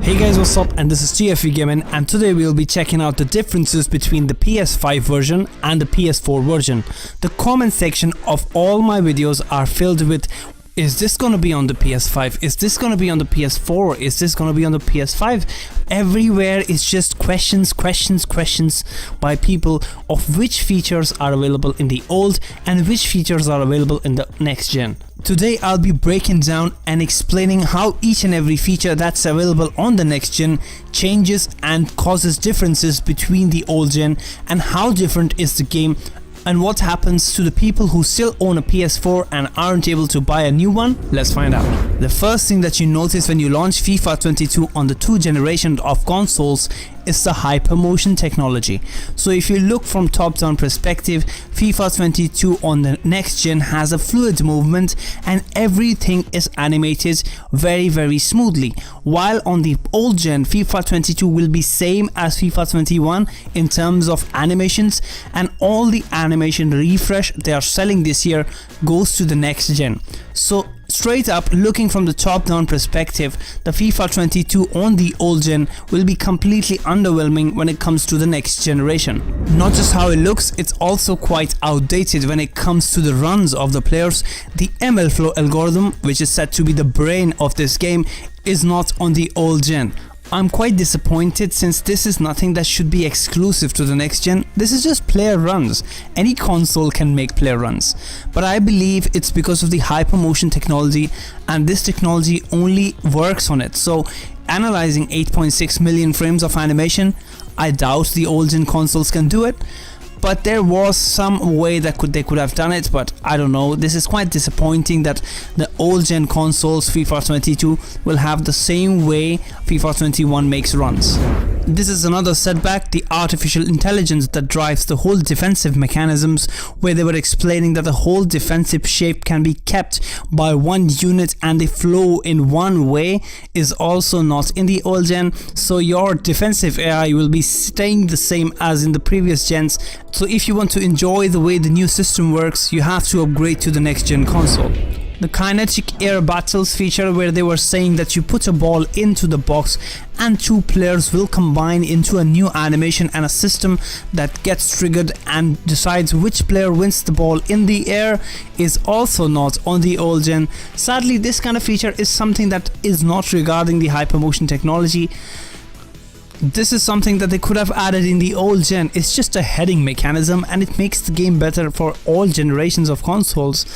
Hey guys, what's up, and this is TFE Gaming, and today we'll be checking out the differences between the PS5 version and the PS4 version. The comment section of all my videos are filled with, is this gonna be on the PS5? Is this gonna be on the PS4? Is this gonna be on the PS5? Everywhere is just questions by people of which features are available in the old and which features are available in the next gen. Today I'll be breaking down and explaining how each and every feature that's available on the next gen changes and causes differences between the old gen, and how different is the game, and what happens to the people who still own a PS4 and aren't able to buy a new one. Let's find out. The first thing that you notice when you launch FIFA 22 on the 2 generations of consoles is the hypermotion technology. So if you look from top-down perspective, FIFA 22 on the next gen has a fluid movement and everything is animated very smoothly, while on the old gen FIFA 22 will be same as FIFA 21 in terms of animations, and all the animation refresh they are selling this year goes to the next gen. So straight up, looking from the top-down perspective, the FIFA 22 on the old gen will be completely underwhelming when it comes to the next generation. Not just how it looks, it's also quite outdated when it comes to the runs of the players. The ML flow algorithm, which is said to be the brain of this game, is not on the old gen. I'm quite disappointed, since this is nothing that should be exclusive to the next gen. This is just player runs. Any console can make player runs. But I believe it's because of the hypermotion technology, and this technology only works on it. So analyzing 8.6 million frames of animation, I doubt the old gen consoles can do it. But there was some way that they could have done it, but I don't know. This is quite disappointing that the old gen consoles FIFA 22 will have the same way FIFA 21 makes runs. This is another setback, the artificial intelligence that drives the whole defensive mechanisms, where they were explaining that the whole defensive shape can be kept by one unit and the flow in one way, is also not in the old gen. So your defensive AI will be staying the same as in the previous gens. So if you want to enjoy the way the new system works, you have to upgrade to the next gen console. The kinetic air battles feature, where they were saying that you put a ball into the box and 2 players will combine into a new animation and a system that gets triggered and decides which player wins the ball in the air, is also not on the old gen. Sadly, this kind of feature is something that is not regarding the hypermotion technology. This is something that they could have added in the old gen. It's just a heading mechanism and it makes the game better for all generations of consoles.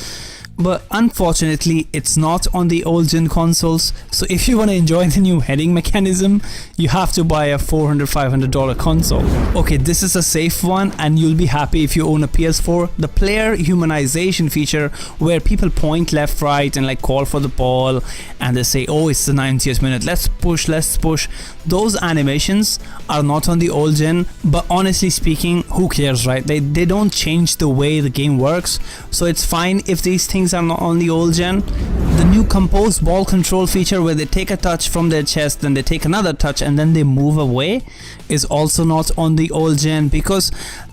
But unfortunately, it's not on the old gen consoles. So if you want to enjoy the new heading mechanism, you have to buy a $400–500 console. Okay, this is a safe one, and you'll be happy if you own a PS4. The player humanization feature, where people point left, right, and like call for the ball, and they say, oh, it's the 90th minute, let's push. Those animations are not on the old gen, but honestly speaking, who cares, right? They don't change the way the game works, so it's fine if these things are not on the old gen. The new composed ball control feature, where they take a touch from their chest, then they take another touch and then they move away, is also not on the old gen, because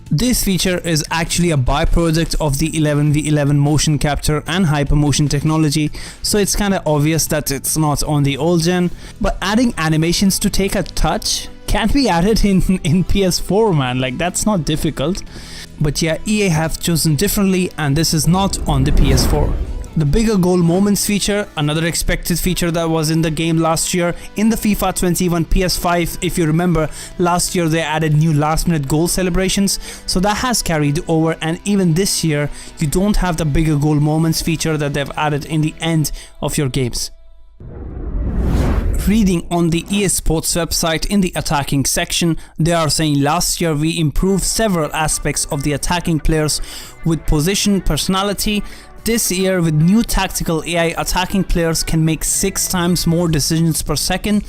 this feature is actually a byproduct of the 11v11 motion capture and hypermotion technology, so it's kind of obvious that it's not on the old gen. But adding animations to take a touch can be added in PS4, man. Like, that's not difficult. But yeah, EA have chosen differently, and this is not on the PS4. The bigger goal moments feature, another expected feature that was in the game last year in the FIFA 21 PS5. If you remember, last year they added new last minute goal celebrations, so that has carried over, and even this year you don't have the bigger goal moments feature that they've added in the end of your games. Reading on the EA Sports website in the attacking section, they are saying last year we improved several aspects of the attacking players with position, personality. This year, with new tactical AI, attacking players can make 6 times more decisions per second,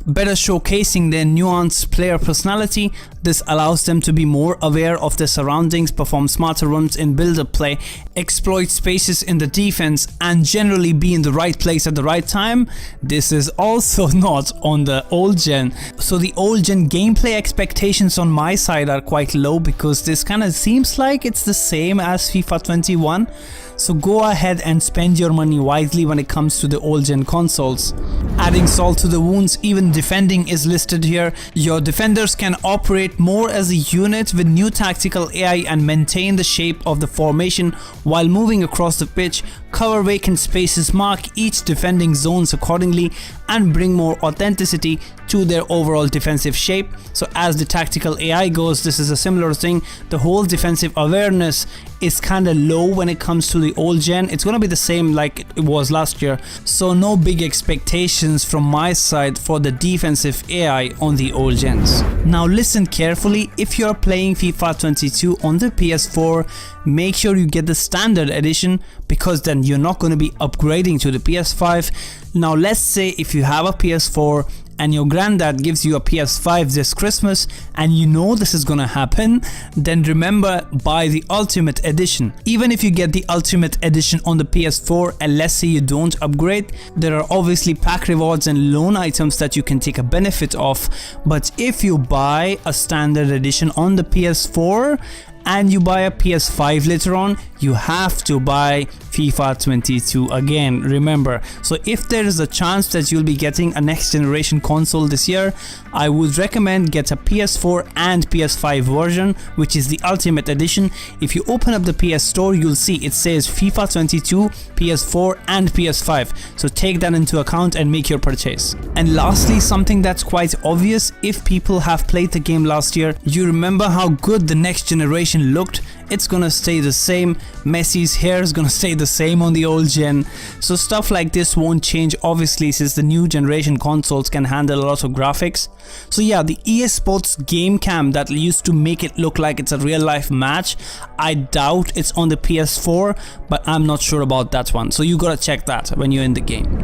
better showcasing their nuanced player personality. This allows them to be more aware of their surroundings, perform smarter runs in build-up play, exploit spaces in the defense, and generally be in the right place at the right time. This is also not on the old gen. So the old gen gameplay expectations on my side are quite low, because this kind of seems like it's the same as FIFA 21. So go ahead and spend your money wisely when it comes to the old gen consoles. Adding salt to the wounds, even defending is listed here. Your defenders can operate more as a unit with new tactical AI and maintain the shape of the formation while moving across the pitch, cover vacant spaces, mark each defending zones accordingly, and bring more authenticity to their overall defensive shape. So as the tactical AI goes, this is a similar thing. The whole defensive awareness is kind of low when it comes to the old gen. It's gonna be the same like it was last year, so no big expectations from my side for the defensive AI on the old gens. Now listen carefully, if you're playing FIFA 22 on the PS4, make sure you get the standard edition, because then you're not going to be upgrading to the PS5. Now let's say if you have a PS4 and your granddad gives you a PS5 this Christmas and you know this is gonna happen, then remember, buy the Ultimate Edition. Even if you get the Ultimate Edition on the PS4 and let's say you don't upgrade, there are obviously pack rewards and loan items that you can take a benefit of. But if you buy a standard edition on the PS4 and you buy a PS5 later on, you have to buy FIFA 22 again, remember. So if there is a chance that you'll be getting a next generation console this year, I would recommend get a PS4 and PS5 version, which is the Ultimate Edition. If you open up the PS Store, you'll see it says FIFA 22, PS4 and PS5. So take that into account and make your purchase. And lastly, something that's quite obvious, if people have played the game last year, you remember how good the next generation looked. It's gonna stay the same. Messi's hair is gonna stay the same on the old gen, so stuff like this won't change obviously, since the new generation consoles can handle a lot of graphics. So yeah, the EA Sports game cam that used to make it look like it's a real life match, I doubt it's on the PS4, but I'm not sure about that one, so you gotta check that when you're in the game.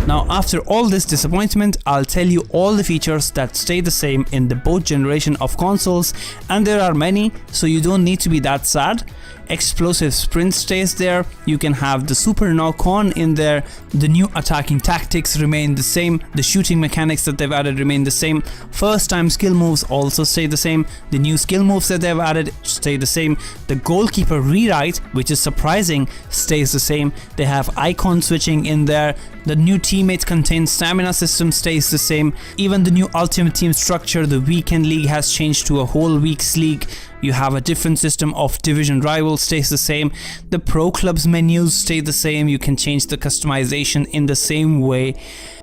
Now after all this disappointment, I'll tell you all the features that stay the same in the both generation of consoles, and there are many, so you don't need to be that sad. Explosive sprint stays there, you can have the super knock-on in there, the new attacking tactics remain the same, the shooting mechanics that they've added remain the same, first time skill moves also stay the same, the new skill moves that they've added stay the same, the goalkeeper rewrite, which is surprising, stays the same, they have icon switching in there, the new teammate contained stamina system stays the same, even the new ultimate team structure, the weekend league has changed to a whole week's league, you have a different system of division rivals stays the same, the pro clubs menus stay the same, you can change the customization in the same way.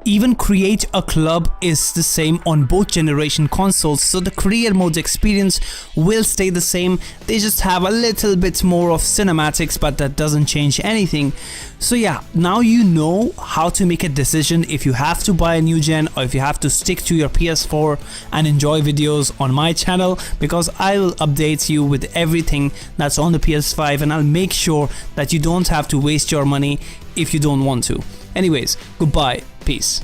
Even create a club is the same on both generation consoles, so the career mode experience will stay the same. They just have a little bit more of cinematics, but that doesn't change anything. So yeah, now you know how to make a decision if you have to buy a new gen or if you have to stick to your PS4 and enjoy videos on my channel, because I will update you with everything that's on the PS5 and I'll make sure that you don't have to waste your money if you don't want to. Anyways, goodbye, peace.